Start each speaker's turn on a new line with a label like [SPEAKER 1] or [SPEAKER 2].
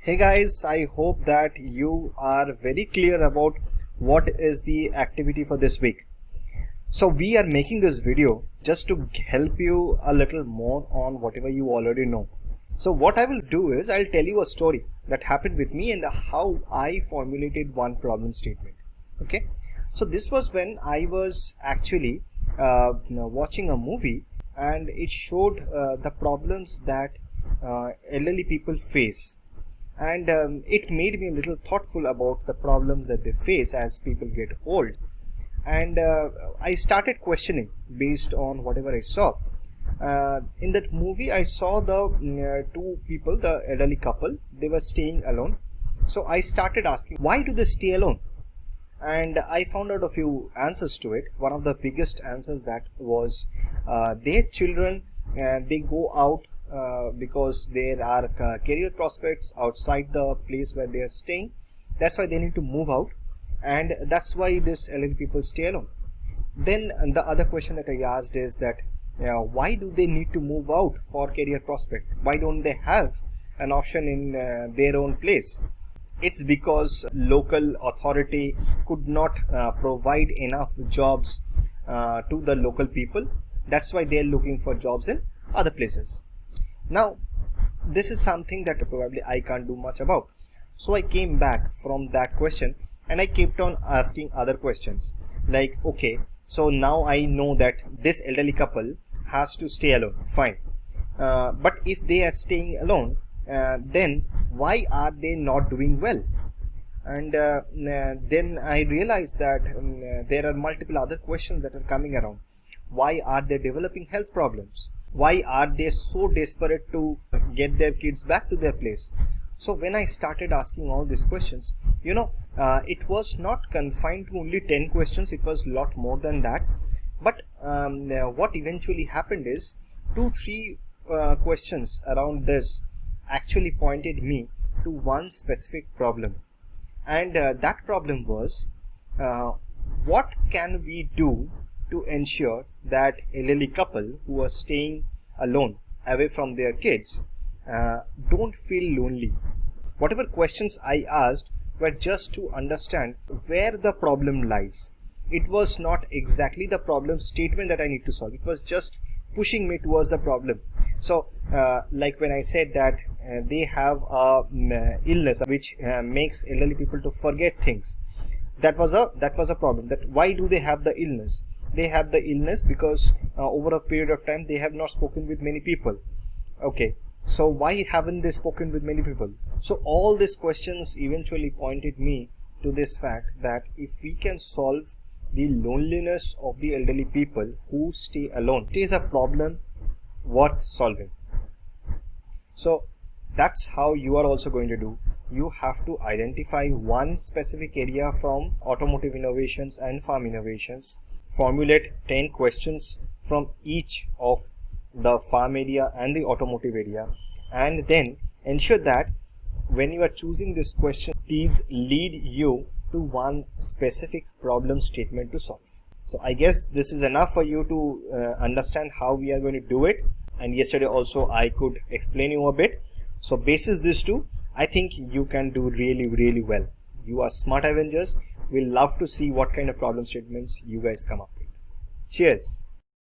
[SPEAKER 1] Hey guys, I hope that you are very clear about what is the activity for this week. So we are making this video just to help you a little more on whatever you already know. So what I will do is I'll tell you a story that happened with me and how I formulated one problem statement. Okay, so this was when I was actually watching a movie, and it showed the problems that elderly people face, and it made me a little thoughtful about the problems that they face as people get old. And I started questioning based on whatever I saw. In that movie I saw the two people, the elderly couple, they were staying alone. So I started asking, why do they stay alone? And I found out a few answers to it. One of the biggest answers that was their children, they go out because there are career prospects outside the place where they are staying. That's why they need to move out, and that's why this elderly people stay alone. Then the other question that I asked is that why do they need to move out for career prospect? Why don't they have an option in their own place? It's because local authority could not provide enough jobs to the local people. That's why they're looking for jobs in other places. Now, this is something that probably I can't do much about. So I came back from that question and I kept on asking other questions. Like, okay, so now I know that this elderly couple has to stay alone. Fine. But if they are staying alone, then why are they not doing well? And then I realized that there are multiple other questions that are coming around. Why are they developing health problems? Why are they so desperate to get their kids back to their place? So when I started asking all these questions, it was not confined to only 10 questions. It was a lot more than that. But what eventually happened is 2-3 questions around this actually pointed me to one specific problem. And that problem was, what can we do to ensure that elderly couple who are staying alone away from their kids don't feel lonely? Whatever questions I asked were just to understand where the problem lies. It was not exactly the problem statement that I need to solve. It was just pushing me towards the problem. So like when I said that they have a illness which makes elderly people to forget things, that was a problem. That why do they have the illness? They have the illness because over a period of time they have not spoken with many people. Okay, so why haven't they spoken with many people? So all these questions eventually pointed me to this fact that if we can solve the loneliness of the elderly people who stay alone, it is a problem worth solving. So that's how you are also going to do. You have to identify one specific area from automotive innovations and farm innovations, formulate 10 questions from each of the farm area and the automotive area, and then ensure that when you are choosing this question, these lead you to one specific problem statement to solve. So I guess this is enough for you to understand how we are going to do it. And yesterday also I could explain you a bit. So basis these two, I think you can do really well. You are smart Avengers. We'll love to see what kind of problem statements you guys come up with. Cheers.